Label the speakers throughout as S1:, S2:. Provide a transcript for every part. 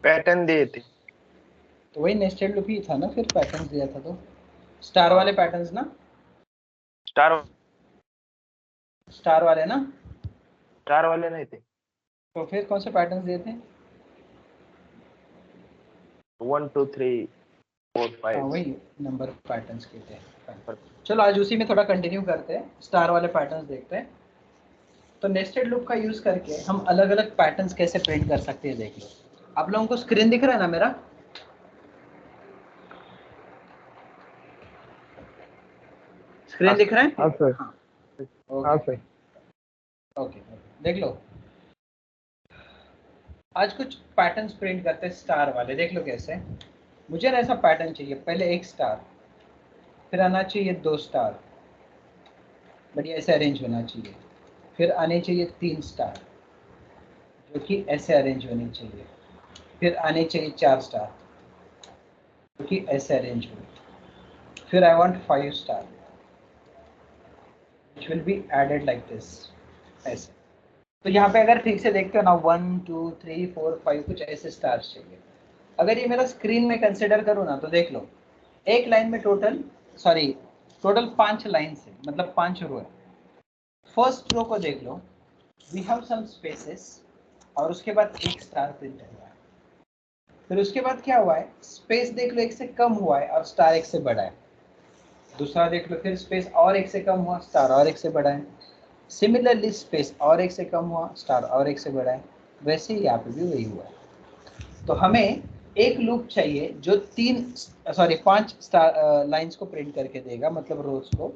S1: Pattern दिए थे।
S2: तो वही नेस्टेड लूप ही था ना, फिर पैटर्न दिया था तो स्टार वाले पैटर्न्स ना, स्टार वाले ना,
S1: स्टार वाले नहीं थे।
S2: तो फिर कौन से पैटर्न्स दिए थे?
S1: 1 2 3 4
S2: हाँ
S1: 5।
S2: वही नंबर पैटर्न्स के थे। चलो आज उसी में थोड़ा कंटिन्यू करते हैं, स्टार वाले पैटर्न्स देखते हैं। तो नेस्टेड लूप का यूज करके हम अलग अलग पैटर्न्स कैसे प्रिंट कर सकते हैं देख लो। आप लोगों को स्क्रीन दिख रहा है ना मेरा? स्क्रीन दिख रहा है?
S1: हाँ सर।
S2: हाँ
S1: हाँ
S2: ओके
S1: सर।
S2: ओके देख लो। आज कुछ पैटर्न्स प्रिंट करते हैं स्टार वाले, देख लो कैसे। मुझे ना ऐसा पैटर्न चाहिए, पहले एक स्टार, फिर आना चाहिए 2 स्टार, बढ़िया ऐसे अरेंज होना चाहिए, फिर आने चाहिए 3 स्टार जो कि ऐसे अरेंज होने चाहिए, फिर आने चाहिए 4 स्टार जो कि ऐसे अरेंज हो, फिर I want 5 star which will be added like this ऐसे। तो यहाँ पे अगर ठीक से देखते हो ना 1 2 3 4 5 कुछ ऐसे स्टार्स चाहिए। अगर ये मेरा स्क्रीन में कंसिडर करूँ ना तो देख लो, एक लाइन में टोटल 5 लाइन है, मतलब 5 रो है। फर्स्ट रो को देख लो, वी हैव सम स्पेसेस और उसके बाद एक स्टार प्रिंट हुआ है। फिर उसके बाद क्या हुआ है, स्पेस देख लो एक से कम हुआ है और स्टार एक से बड़ा है। दूसरा देख लो, फिर स्पेस और एक से कम हुआ, स्टार और एक से बड़ा है। सिमिलरली स्पेस और एक से कम हुआ, स्टार और एक से बड़ा है। वैसे ही यहाँ पे भी वही हुआ है। तो हमें एक लूप चाहिए जो 5 स्टार लाइंस को प्रिंट करके देगा, मतलब रोज को,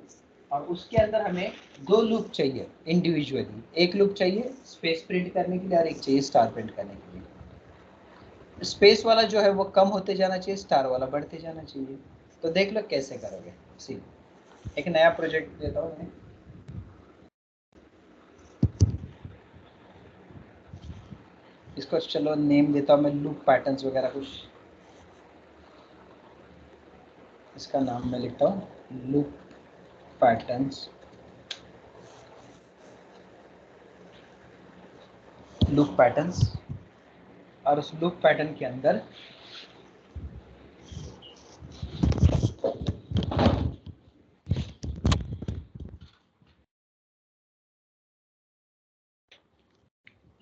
S2: और उसके अंदर हमें 2 लूप चाहिए इंडिविजुअली। एक लूप चाहिए स्पेस प्रिंट करने के लिए और एक चाहिए स्टार प्रिंट करने के लिए। स्पेस वाला जो है वो कम होते जाना चाहिए, स्टार वाला बढ़ते जाना चाहिए। तो देख लो कैसे करोगे। सी एक नया प्रोजेक्ट देता हूँ मैं, इसको चलो नेम देता हूँ मैं लूप पैटर्न्स वगैरह कुछ। इसका नाम मैं लिखता हूँ लूप पैटर्न्स, लूप पैटर्न्स। और उस लूप पैटर्न के अंदर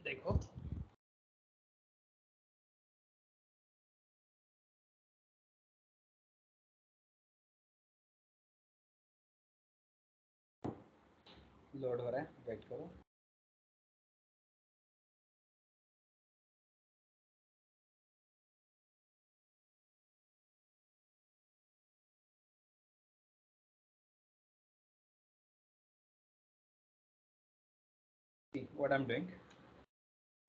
S2: देखो लोड हो रहा है, वेट करो। What I am doing,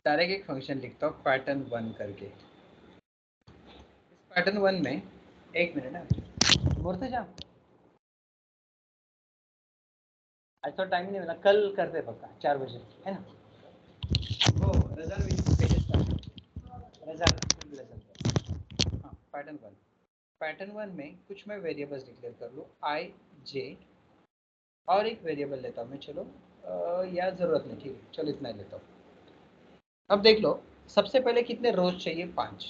S2: direct एक फंक्शन लिखता हूँ पैटर्न 1 करके। इस पैटर्न 1 में एक मिनट है, बोलते जा, आज तो टाइम नहीं मिला, कल करते पक्का 4 बजे है ना। वो हाँ पैटर्न 1 में कुछ मैं वेरिएबल्स डिक्लेयर कर लूँ आई जे, और एक वेरिएबल लेता हूँ मैं, चलो यार ज़रूरत नहीं, ठीक है चलो इतना ही लेता हूँ। अब देख लो, सबसे पहले कितने रोज चाहिए, 5।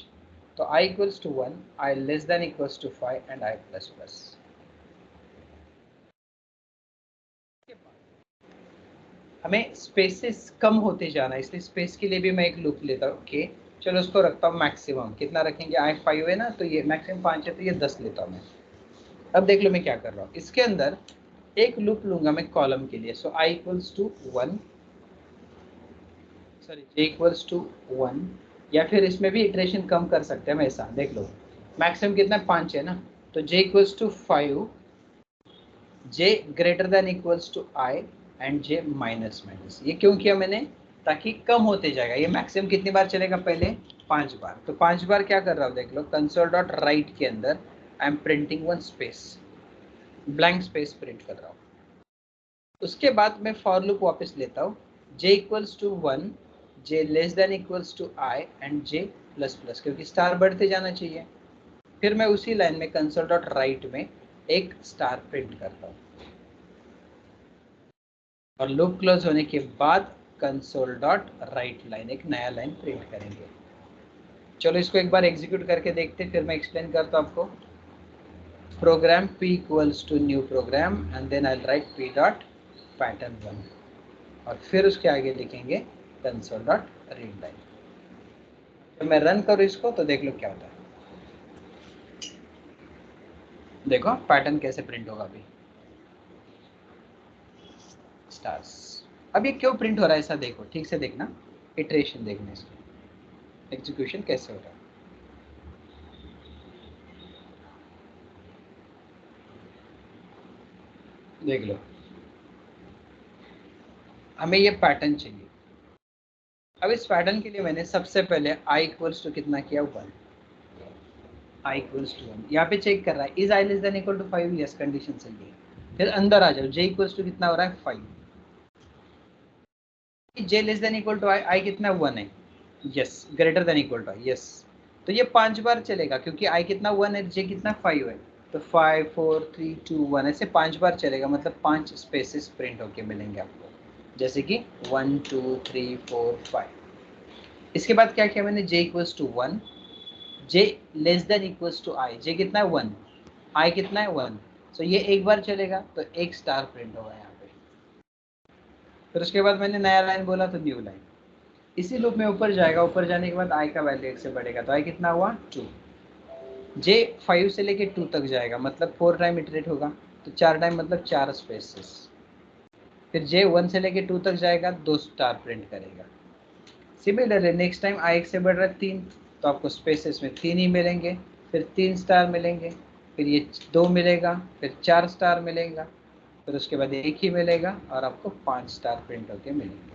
S2: तो i equals to 1, i less than equals to 5 and i plus plus. हमें स्पेसेस कम होते जाना है, इसलिए स्पेस के लिए भी मैं एक लूप लेता हूँ। ओके चलो उसको रखता हूँ मैक्सिमम, कितना रखेंगे, i 5 है ना, तो ये मैक्सिमम 5 है तो ये 10 लेता हूँ मैं। अब देख लो मैं क्या कर रहा हूँ, इसके अंदर एक लूप लूंगा मैं कॉलम के लिए। So i equals to 1, sorry j equals to 1, या फिर इसमें भी इटरेशन कम कर सकते हैं हम ऐसा, देख लो मैक्सिमम कितना 5 है ना, तो j equals to 5, j greater than equals to i and j minus minus. ये क्यों किया मैंने, ताकि कम होते जाएगा। ये मैक्सिमम कितनी बार चलेगा, पहले 5 बार। तो 5 बार क्या कर रहा हूँ देख लो, कंसोल डॉट राइट के अंदर I am printing 1 space, blank space print कर रहा हूँ। उसके बाद मैं फॉर लूप वापस लेता हूँ, j equals to 1, j less than equals to i and j plus plus, क्योंकि स्टार बढ़ते जाना चाहिए। फिर मैं उसी लाइन में कंसोल डॉट राइट में एक स्टार प्रिंट करता हूँ, और लूप क्लोज होने के बाद कंसोल डॉट राइट लाइन एक नया लाइन प्रिंट करेंगे। चलो इसको एक बार एग्जीक्यूट करके देखते, फिर मैं एक्सप्लेन करता हूँ आपको। Program p equals to new program and then I write p dot pattern 1 और फिर उसके आगे लिखेंगे कंसोल डॉट रीड लाइन। जब मैं रन करूँ इसको तो देख लो क्या होता है। देखो पैटर्न कैसे प्रिंट होगा अभी, स्टार्स। अब ये क्यों प्रिंट हो रहा है ऐसा देखो, ठीक से देखना, इटरेशन देखना, इसको एग्जीक्यूशन कैसे हो रहा है। देख लो, हमें ये पैटर्न चाहिए। अब इस पैटर्न के लिए मैंने सबसे पहले i इक्वल्स टू कितना किया, 1। i इक्वल्स टू 1 यहाँ पे चेक कर रहा है, is i less than equal to 5, yes condition सही है। फिर अंदर आ जाओ, j इक्वल्स टू कितना हो रहा है 5, j less than equal to i कितना 1 है, yes greater than equal to i, yes. तो ये 5 बार चलेगा क्योंकि i कितना 1 है, j कितना 5 है, तो 5 4 3 2 1 ऐसे 5 बार चलेगा, मतलब 5 स्पेसेस प्रिंट होके मिलेंगे आपको, जैसे कि 1 2 3 4 5। इसके बाद क्या किया मैंने, j equals to 1, j less than equals to i, j कितना है 1, i कितना है 1, तो ये एक बार चलेगा तो एक स्टार प्रिंट होगा यहाँ पे। फिर उसके बाद मैंने नया लाइन बोला तो न्यू लाइन, इसी लूप में ऊपर जाएगा, ऊपर जाने के बाद i का वैल्यू 1 से बढ़ेगा, तो i कितना हुआ 2, j 5 से लेके 2 तक जाएगा, मतलब 4 टाइम इटरेट होगा, तो 4 टाइम मतलब 4 स्पेसेस। फिर j 1 से लेके 2 तक जाएगा, 2 स्टार प्रिंट करेगा। सिमिलरली नेक्स्ट टाइम i 1 से बढ़ रहा है 3, तो आपको स्पेसेस में 3 ही मिलेंगे, फिर 3 स्टार मिलेंगे, फिर ये 2 मिलेगा, फिर 4 स्टार मिलेगा, फिर उसके बाद 1 ही मिलेगा और आपको 5 स्टार प्रिंट होके मिलेंगे।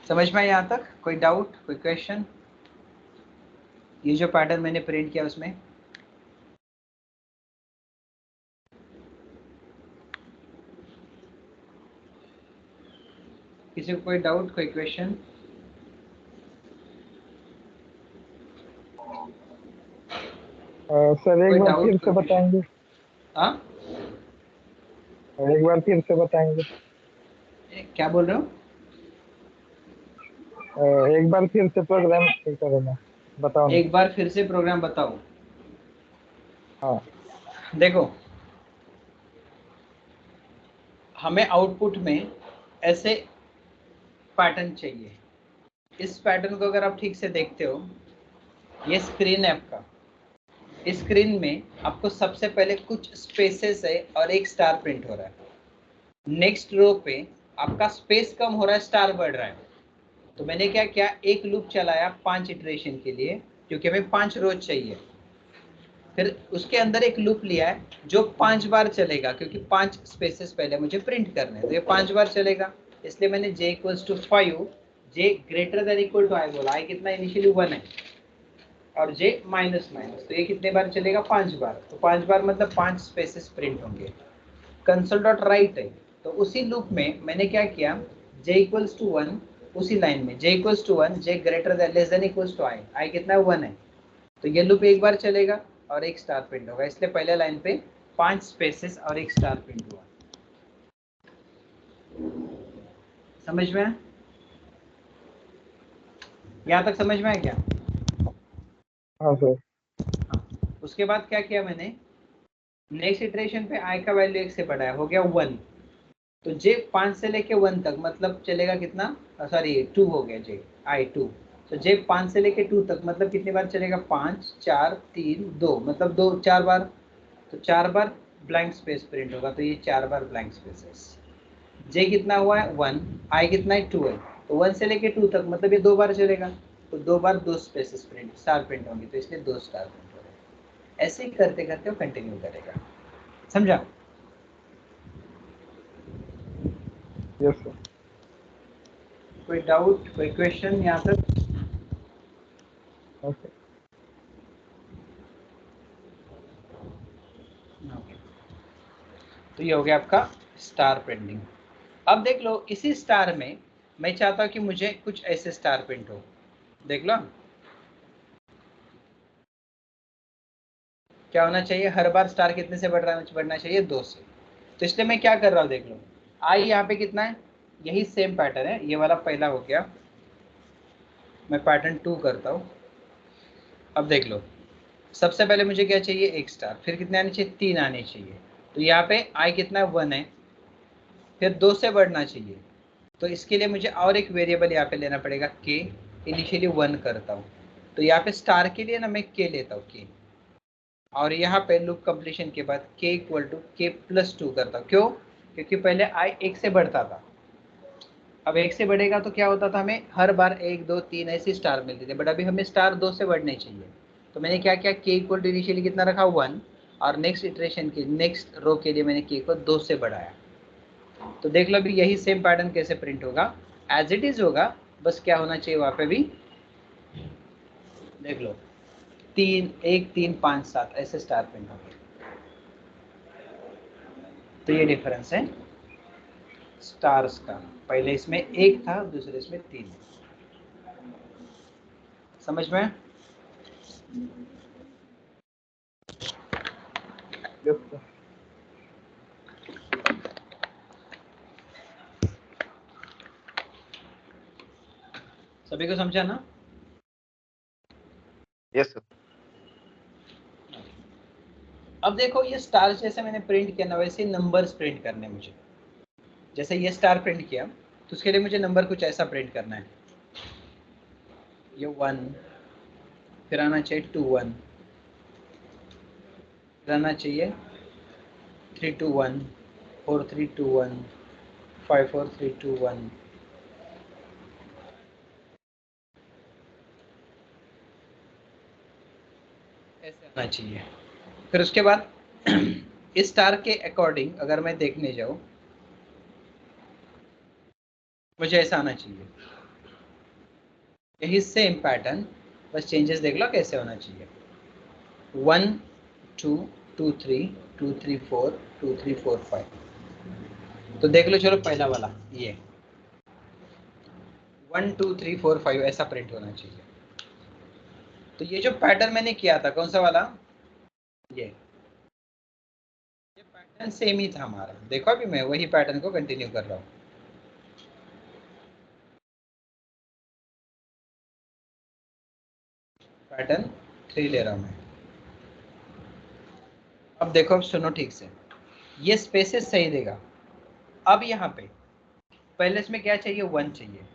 S2: समझ में आया यहाँ तक? कोई डाउट, कोई क्वेश्चन? ये जो पैटर्न मैंने प्रिंट किया उसमें किसी को कोई डाउट, कोई क्वेश्चन?
S3: सर एक
S2: कोई
S3: बार
S2: डाउट,
S3: फिर
S2: कोई
S3: से बताएंगे?
S2: हाँ
S3: एक बार फिर से बताएंगे?
S2: क्या बोल रहे हो?
S3: एक बार फिर से प्रोग्राम करना, बताओ ना।
S2: एक बार फिर से प्रोग्राम बताओ।
S3: हाँ
S2: देखो, हमें आउटपुट में ऐसे पैटर्न चाहिए। इस पैटर्न को अगर आप ठीक से देखते हो, ये स्क्रीन है आपका, इस स्क्रीन में आपको सबसे पहले कुछ स्पेसेस है और एक स्टार प्रिंट हो रहा है। नेक्स्ट रो पे आपका स्पेस कम हो रहा है, स्टार बढ़ रहा है। तो मैंने क्या किया, एक लूप चलाया 5 इटरेशन के लिए, क्योंकि हमें 5 रोज चाहिए। फिर उसके अंदर एक लूप लिया है जो 5 बार चलेगा, क्योंकि 5 स्पेसेस पहले मुझे प्रिंट करने हैं, तो ये 5 बार चलेगा। इसलिए मैंने j equals to 5, j greater than equal to i बोला, i कितना इनिशियली 1 है, और j माइनस माइनस, तो ये कितने बार चलेगा, 5 बार। तो 5 बार मतलब 5 स्पेसेस प्रिंट होंगे। कंसोल डॉट राइट है, तो उसी लूप में मैंने क्या किया, j इक्वल्स टू 1, उसी लाइन में j equals to 1, j greater than less than equals to i, i कितना 1 है, तो ये लूप एक बार चलेगा और एक स्टार प्रिंट होगा। इसलिए पहले लाइन पे 5 स्पेसेस और एक स्टार प्रिंट हुआ। समझ में? यहाँ तक समझ में आया क्या?
S3: हाँ सर।
S2: उसके बाद क्या किया मैंने, नेक्स्ट इटरेशन पे i का वैल्यू 1 से बढ़ाया, हो गया 1, तो j 5 से लेके 1 तक मतलब चलेगा कितना, सॉरी 2 हो गया, j i 2, तो j 5 से लेके 2 तक मतलब कितनी बार चलेगा, 5 4 3 2, मतलब 2 4 बार, तो 4 बार ब्लैंक स्पेस प्रिंट होगा, तो ये 4 बार ब्लैंक स्पेसेस। j कितना हुआ है 1, i कितना है 2 है, तो 1 से लेके 2 तक मतलब ये 2 बार चलेगा, तो 2 बार 2 स्पेसेस प्रिंट स्टार प्रिंट होंगे, तो इसलिए 2 स्टार प्रिंट हो रहे। ऐसे ही करते करते वो कंटिन्यू करेगा। समझा?
S3: Yes sir.
S2: कोई डाउट, कोई क्वेश्चन यहाँ तक?
S3: ओके।
S2: तो ये हो गया आपका स्टार प्रिंटिंग। अब देख लो, इसी स्टार में मैं चाहता हूँ कि मुझे कुछ ऐसे स्टार प्रिंट हो। देख लो क्या होना चाहिए, हर बार स्टार कितने से बढ़ना चाहिए, 2 से। तो इसलिए मैं क्या कर रहा हूँ, देख लो आई यहाँ पे कितना है, यही सेम पैटर्न है, ये वाला पहला हो गया, मैं पैटर्न 2 करता हूँ। अब देख लो, सबसे पहले मुझे क्या चाहिए, एक स्टार, फिर कितने आने चाहिए, 3 आने चाहिए। तो यहाँ पे आई कितना है, 1 है, फिर 2 से बढ़ना चाहिए। तो इसके लिए मुझे और एक वेरिएबल यहाँ पे लेना पड़ेगा के, इनिशियली 1 करता हूँ। तो यहाँ पे स्टार के लिए ना मैं के लेता हूँ, के, और यहाँ पे लूप कंप्लीशन के बाद के इक्वल टू के प्लस 2 करता हूँ। क्यों? क्योंकि पहले आई 1 से बढ़ता था, अब 1 से बढ़ेगा तो क्या होता था, हमें हर बार 1 2 3 ऐसे स्टार मिलते थे, बट अभी हमें स्टार 2 से बढ़ने चाहिए। तो मैंने क्या किया, के इक्वल टू इनिशियली कितना रखा, 1, और नेक्स्ट इटरेशन के नेक्स्ट रो के लिए मैंने के को 2 से बढ़ाया। तो देख लो अभी यही सेम पैटर्न कैसे प्रिंट होगा, एज इट इज होगा, बस क्या होना चाहिए वहां पे भी, देख लो 3 1 3 5 7 ऐसे स्टार प्रिंट होंगे। तो ये डिफरेंस है स्टार्स का, पहले इसमें 1 था, दूसरे इसमें 3। समझ में?
S3: Yes sir.
S2: सभी को समझा ना?
S1: Yes sir.
S2: अब देखो ये स्टार जैसे मैंने प्रिंट किया ना, वैसे नंबर्स प्रिंट करने हैं मुझे। जैसे ये स्टार प्रिंट किया तो उसके लिए मुझे नंबर कुछ ऐसा प्रिंट करना है, ये 1, फिर आना चाहिए 2 1, फिर आना चाहिए 3 2 1, 4 3 2 1, 5 4 3 2 1, ऐसे आना चाहिए। फिर उसके बाद इस स्टार के अकॉर्डिंग अगर मैं देखने जाऊं, मुझे ऐसा आना चाहिए, यही सेम पैटर्न, बस चेंजेस देख लो कैसे होना चाहिए। 1 2 2 3 2 3 4 2 3 4 5। तो देख लो, चलो पहला वाला ये 1 2 3 4 5 ऐसा प्रिंट होना चाहिए। तो ये जो पैटर्न मैंने किया था, कौन सा वाला, ये पैटर्न सेम ही था हमारा। देखो अभी मैं वही पैटर्न को कंटिन्यू कर रहा हूँ। पैटर्न 3 ले रहा हूँ मैं। अब देखो, अब सुनो ठीक से, ये स्पेसेस सही देगा। अब यहाँ पे पहले इसमें क्या चाहिए, 1 चाहिए,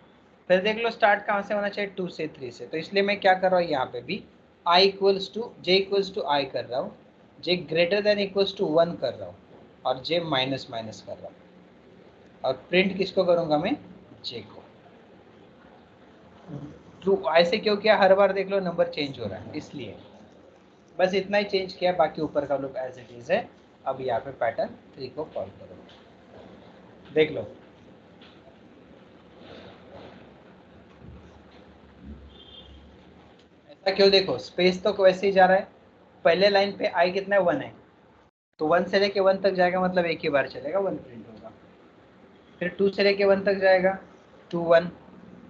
S2: फिर देख लो स्टार्ट कहाँ से होना चाहिए, 2 से 3 से। तो इसलिए मैं क्या कर रहा हूँ, यहाँ पे भी I equals to J equals to I कर रहा हूँ, J greater than equals to 1 कर रहा हूँ, और जे माइनस माइनस कर रहा हूँ। और प्रिंट किसको करूँगा मैं, जे को। ट्रू ऐसे क्यों किया, हर बार देख लो नंबर चेंज हो रहा है, इसलिए बस इतना ही चेंज किया, बाकी ऊपर का लूप एज इट इज है। अब यहाँ पे पैटर्न 3 को कॉल करो, देख लो। ऐसा क्यों, देखो स्पेस तो वैसे ही जा रहा है, पहले लाइन पे आई कितना है, 1 है, तो 1 से लेके 1 तक जाएगा, मतलब एक ही बार चलेगा, 1 प्रिंट होगा। फिर 2 से लेके 1 तक जाएगा, 2 1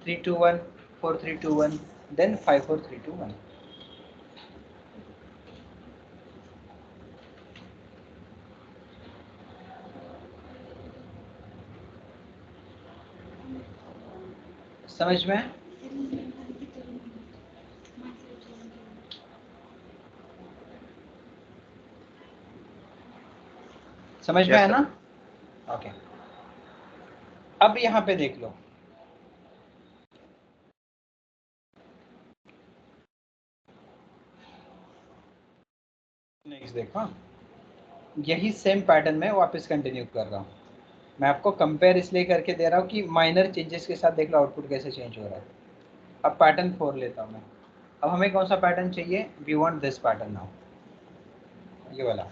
S2: 3 2 1 4 3 2 1, देन 5 4 3 2 1। समझ में? समझ में
S1: यस
S2: है
S1: सर।
S2: ना? ओके। अब यहाँ पे देख लो, नेक्स्ट देखो, यही सेम पैटर्न में वापस कंटिन्यू कर रहा हूँ। मैं आपको कंपेयर इसलिए करके दे रहा हूँ कि माइनर चेंजेस के साथ देख लो आउटपुट कैसे चेंज हो रहा है। अब पैटर्न 4 लेता हूँ मैं। अब हमें कौन सा पैटर्न चाहिए, we want this pattern now, ये वाला।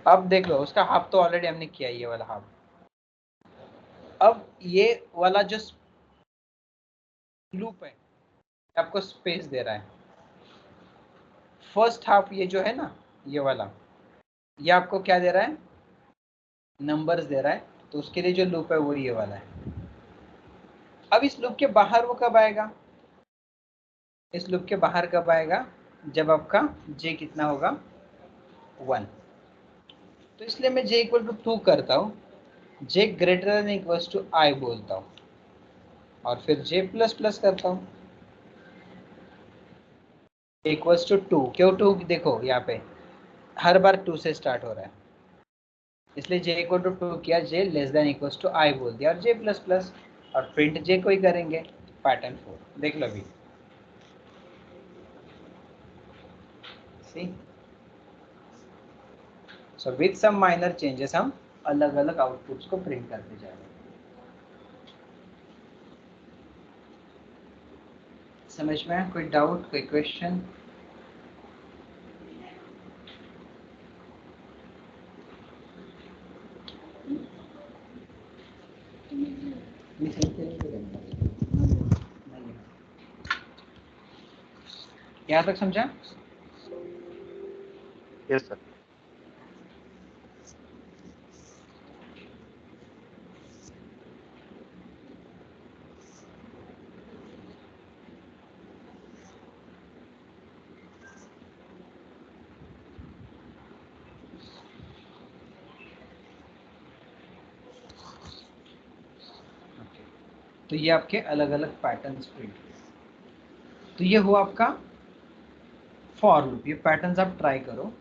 S2: अब देख लो, उसका हाफ तो ऑलरेडी हमने किया, ये वाला हाफ। अब ये वाला जो लूप है आपको स्पेस दे रहा है, फर्स्ट हाफ ये जो है ना, ये वाला, ये आपको क्या दे रहा है, नंबर्स दे रहा है। तो उसके लिए जो लूप है वो ये वाला है। अब इस लूप के बाहर वो कब आएगा, इस लूप के बाहर कब आएगा, जब आपका जे कितना होगा, 1। तो इसलिए मैं जे इक्वल टू 2 करता हूँ, J greater than equals to आई बोलता हूँ, और फिर जे प्लस प्लस करता हूँ। इक्वल्स टू 2, क्यों 2? देखो यहाँ पे हर बार 2 से स्टार्ट हो रहा है, इसलिए j इक्वल टू 2 किया, j less than equals to i बोल दिया और j प्लस प्लस, और प्रिंट j को ही करेंगे। पैटर्न 4 देख लो अभी। See, so with some minor changes हम अलग अलग आउटपुट्स को प्रिंट करते जाएंगे। समझ में? कोई डाउट, कोई क्वेश्चन? यहाँ तक समझा?
S1: Yes sir.
S2: तो ये आपके अलग अलग पैटर्न्स प्रिंट हुए। तो ये हुआ आपका फॉर लूप। ये पैटर्न्स आप ट्राई करो।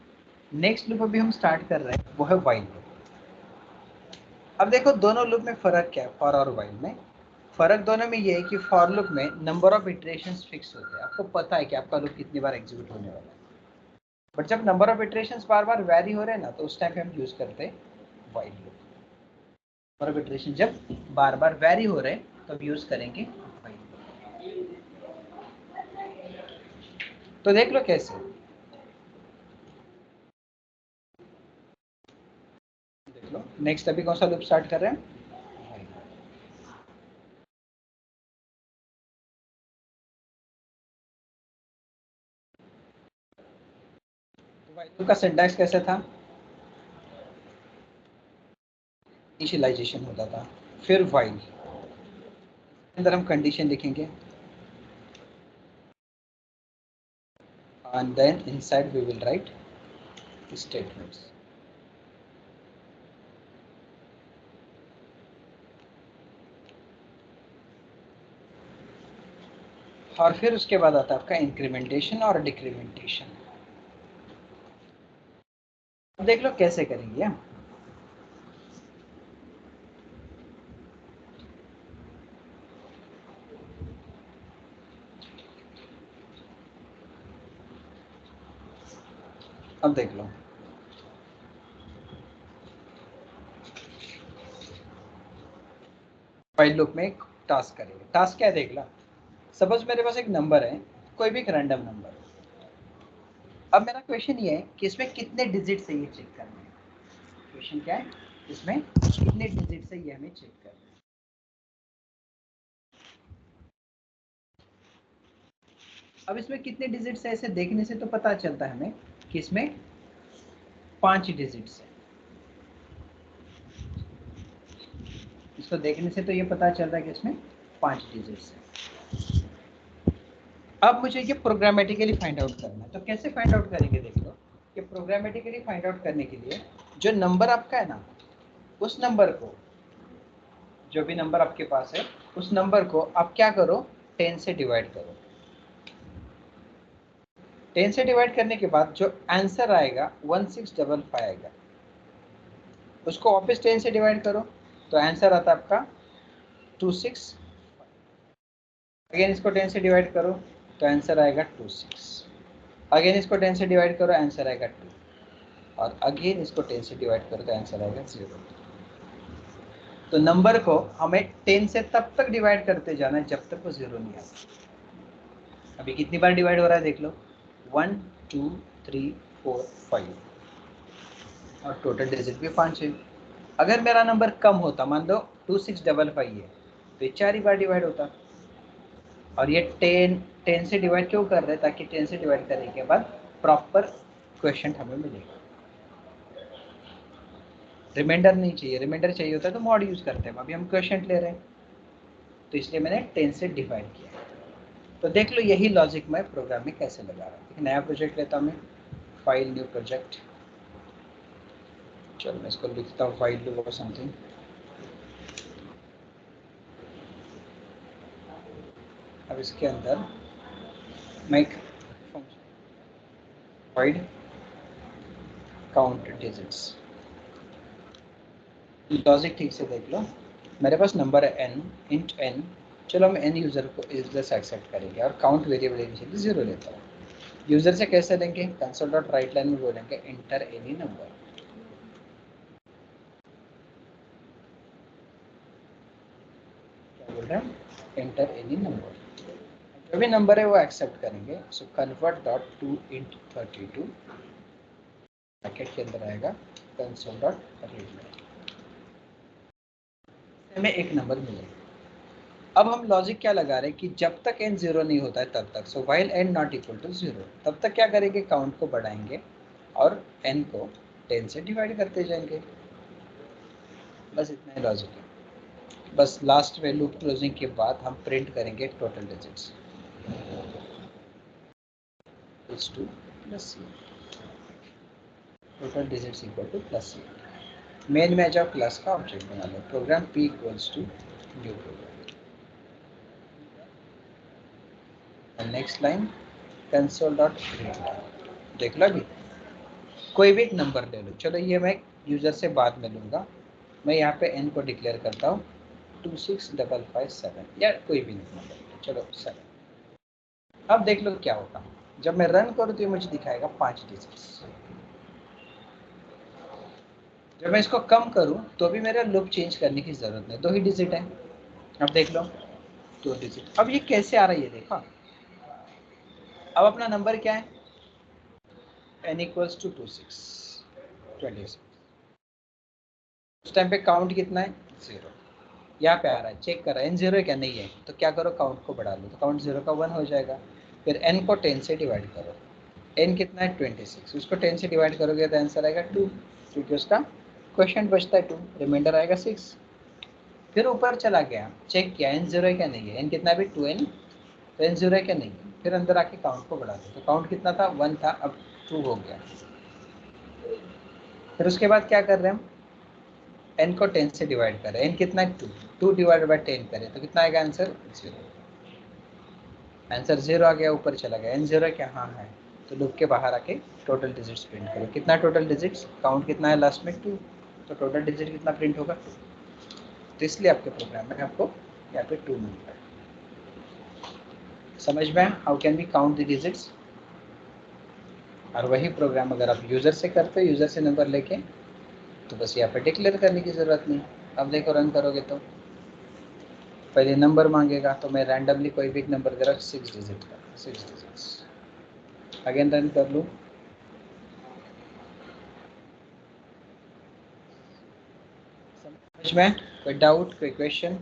S2: नेक्स्ट लूप अभी हम स्टार्ट कर रहे हैं, वो है व्हाइल लूप। अब देखो दोनों लूप में फर्क क्या है, फॉर और व्हाइल में। फर्क दोनों में ये है कि फॉर लूप में नंबर ऑफ इटरेशंस फिक्स होते हैं, आपको पता है कि आपका लूप कितनी बार एग्जीक्यूट होने वाला है। बट जब नंबर ऑफ इटरेशंस बार बार वैरी हो रहे हैं ना, तो उस टाइम पे हम यूज करते हैं while loop. Number of iteration जब बार बार वैरी हो रहे हैं तब यूज करेंगे व्हाइल लूप। तो देख लो कैसे। देख लो नेक्स्ट अभी कौन सा लूप स्टार्ट कर रहे हैं, व्हाइल लूप का सिंटैक्स कैसे था? इनिशियलाइजेशन होता था, फिर व्हाइल, अंदर हम कंडीशन लिखेंगे, and then inside we will write statements. और फिर उसके बाद आता है आपका इंक्रीमेंटेशन और डिक्रीमेंटेशन। अब देख लो कैसे करेंगे हम। अब देख लो, व्हाइल लूप में एक टास्क करेंगे। टास्क क्या है देख ला। सपोज मेरे पास एक नंबर है, कोई भी एक रैंडम नंबर। अब मेरा क्वेश्चन ये है कि इसमें कितने डिजिट से ये चेक करना है। क्वेश्चन क्या है, इसमें कितने डिजिट से ये हमें चेक करना है। अब इसमें कितने डिजिट से, ऐसे देखने से तो पता चलता है हमें कि इसमें 5 डिजिट है। इसको देखने से तो ये पता चल रहा है कि इसमें 5 डिजिट्स है। अब मुझे ये प्रोग्रामेटिकली फाइंड आउट करना है। तो कैसे फाइंड आउट करेंगे देख लो। कि प्रोग्रामेटिकली फाइंड आउट करने के लिए जो नंबर आपका है ना, उस नंबर को, जो भी नंबर आपके पास है उस नंबर को आप क्या करो, 10 से डिवाइड करो। 10 से डिवाइड करने के बाद जो आंसर आएगा 1655 आएगा, उसको वापस 10 से डिवाइड करो तो आंसर आता है आपका 26। अगेन इसको 10 से डिवाइड करो तो आंसर आएगा 26। अगेन इसको 10 से डिवाइड करो, आंसर आएगा 2। और अगेन इसको 10 से डिवाइड करो तो आंसर आएगा 0। तो नंबर को हमें 10 से तब तक डिवाइड करते जाना है जब तक वो 0 नहीं आता। अभी कितनी बार डिवाइड हो रहा है देख लो, 1 2 3 4 5 और टोटल डिजिट भी 5 है। अगर मेरा नंबर कम होता, मान लो 2655 है, तो ये 4 ही बार डिवाइड होता। और ये 10 से डिवाइड क्यों कर रहे हैं, ताकि 10 से डिवाइड करने के बाद प्रॉपर क्वेश्चन हमें मिलेगा। रिमाइंडर नहीं चाहिए, रिमाइंडर चाहिए होता है तो मॉड यूज करते हैं। अभी हम क्वेश्चन ले रहे हैं तो इसलिए मैंने 10 से डिवाइड किया। तो देख लो यही लॉजिक मैं प्रोग्राम में कैसे लगा रहा हूँ। एक नया प्रोजेक्ट लेता हूँ मैं, फाइल न्यू प्रोजेक्ट। चलो मैं इसको लिखता हूँ फाइल लूप और समथिंग। अब इसके अंदर मैं एक function void count digits। Logic ठीक से देख लो, मेरे पास नंबर है n, int n, चलो हम n यूजर को यूजर से एक्सेप्ट करेंगे और काउंट वेरिएबल इनिशियली 0 लेता हूँ। यूजर से कैसे लेंगे, कंसोल डॉट राइट लाइन में बोलेंगे एंटर एनी नंबर, क्या बोल रहे हैं, एंटर एनी नंबर, जो भी नंबर है वो एक्सेप्ट करेंगे। So convert dot to int 32 bracket के अंदर आएगा कंसोल डॉट रीड लाइन, हमें एक नंबर मिलेगा। अब हम लॉजिक क्या लगा रहे हैं कि जब तक n 0 नहीं होता है तब तक, so while n not equal to 0, तब तक क्या करेंगे, काउंट को बढ़ाएंगे और n को 10 से डिवाइड करते जाएंगे। बस इतना ही लॉजिक है। बस लास्ट में लूप क्लोजिंग के बाद हम प्रिंट करेंगे total digits equals to plus c, total digits equal to plus c। Main में जाओ, क्लास का ऑब्जेक्ट बना लो, program p equals to new program, next line console dot read line, देख लो। अभी कोई भी एक नंबर ले लो, चलो ये मैं यूजर से बाद में लूँगा। मैं यहाँ पे n को डिक्लेयर करता हूँ 26557 या कोई भी नंबर, चलो 7। अब देख लो क्या होगा, जब मैं रन करूँ तो ये मुझे दिखाएगा 5 डिजिट्स। जब मैं इसको कम करूँ तो भी मेरा लूप चेंज करने की जरूरत नहीं, 2 ही डिजिट है। अब देख लो 2 डिजिट। अब ये कैसे आ रहा है ये देखो, अब अपना नंबर क्या है, n इक्वल्स टू 26। उस टाइम पे काउंट कितना है, 0। यहाँ पे आ रहा है, चेक कर रहा है n 0 है क्या, नहीं है, तो क्या करो, काउंट को बढ़ा लो, तो काउंट 0 का 1 हो जाएगा। फिर n को 10 से डिवाइड करो, n कितना है 26, उसको 10 से डिवाइड करोगे तो आंसर आएगा 2, क्योंकि उसका क्वेश्चन बचता है 2, रिमाइंडर आएगा 6। फिर ऊपर चला गया, चेक किया n 0 है क्या, नहीं है, n कितना भी 2n, तो n 0 है क्या, नहीं है। फिर अंदर आके काउंट को बढ़ा दो, तो काउंट कितना था, 1 था, अब 2 हो गया। फिर उसके बाद क्या कर रहे हैं हम, n को 10 से डिवाइड कर रहे हैं, n कितना है 2, 2 डिवाइड बाय 10 करें तो कितना आएगा आंसर, 0। आंसर 0 आ गया, ऊपर चला गया, n 0 क्या, हाँ है, तो लूप के बाहर आके टोटल डिजिट्स प्रिंट करो। कितना टोटल डिजिट्स, काउंट कितना है लास्ट में 2, तो टोटल डिजिट कितना प्रिंट होगा 2। तो इसलिए आपके प्रोग्राम में आपको यहाँ पे 2 मिल रहा है। समझ में how can we count the digits. और वही प्रोग्राम अगर आप यूजर से करते हो, यूजर से नंबर लेके, तो बस यहाँ पे डिक्लेयर करने की जरूरत नहीं। अब देखो रन करोगे तो पहले नंबर मांगेगा, तो मैं रैंडमली कोई भी एक नंबर दे रहा हूँ 6 डिजिट का, 6 डिजिट्स। अगेन रन कर लूँ, समझ में, कोई डाउट, कोई क्वेश्चन।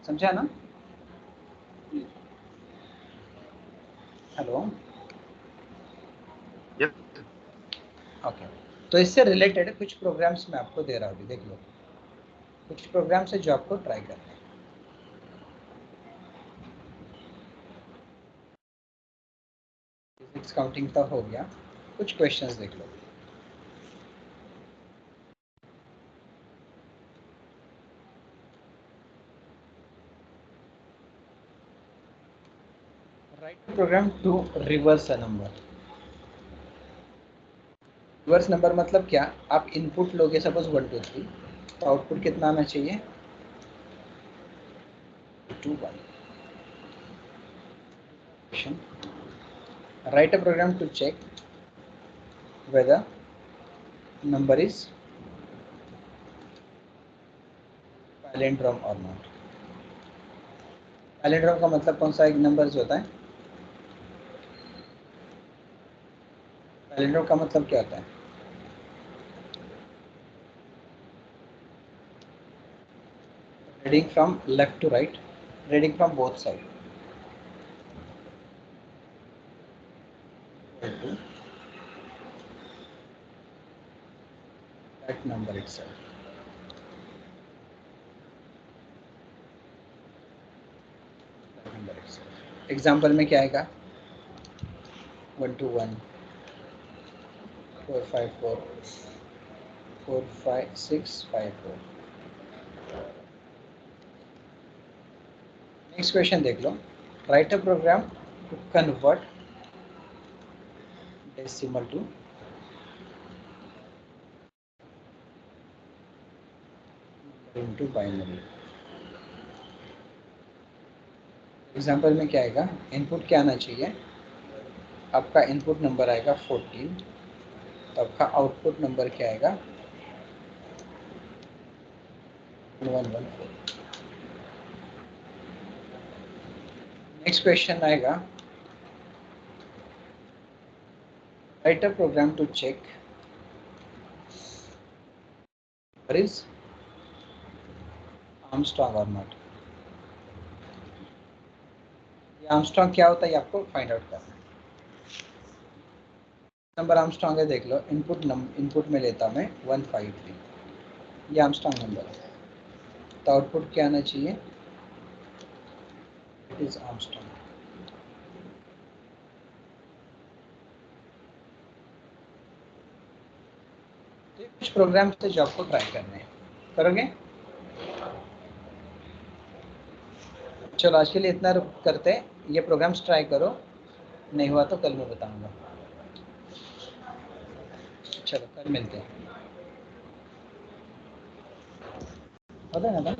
S2: समझा ना, हेलो,
S1: Yes.
S2: ओके। तो इससे रिलेटेड कुछ प्रोग्राम्स मैं आपको दे रहा हूँ, देख लो, कुछ प्रोग्राम्स है जो आपको ट्राई करना है। फिजिक्स काउंटिंग तो हो गया, कुछ क्वेश्चंस देख लो। Write program to reverse a number. Reverse number मतलब क्या, आप इनपुट लोगे सपोज 1 2 3, तो आउटपुट कितना आना चाहिए 2 1। Write a program to check whether number is palindrome or not। Palindrome का मतलब कौन सा एक नंबर होता है, पैलिंड्रोम का मतलब क्या होता है, reading from left to right, reading from both side, that number itself. Example में क्या आएगा 1 2 1 4 5 4 4 5 6 5 4। नेक्स्ट क्वेश्चन देख लो. Write a program to convert decimal to into binary. Example में क्या आएगा, इनपुट क्या आना चाहिए, आपका इनपुट नंबर आएगा 14, तो आपका आउटपुट नंबर क्या आएगा 1114. नेक्स्ट क्वेश्चन आएगा, write a program to check what is Armstrong और नॉट. ये आर्मस्ट्रांग क्या होता है ये आपको फाइंड आउट करना है. नंबर आर्मस्ट्रांग है देख लो, इनपुट में लेता मैं 153, ये आर्मस्ट्रांग नंबर है. तो आउटपुट क्या आना चाहिए, इट इज आर्मस्ट्रांग. तो ये कुछ प्रोग्राम थे जो आपको ट्राई करने हैं, करोगे. चलो आज के लिए इतना करते हैं, ये प्रोग्राम्स ट्राई करो, नहीं हुआ तो कल मैं बताऊंगा. चलो कल मिलते हैं. होता है ना.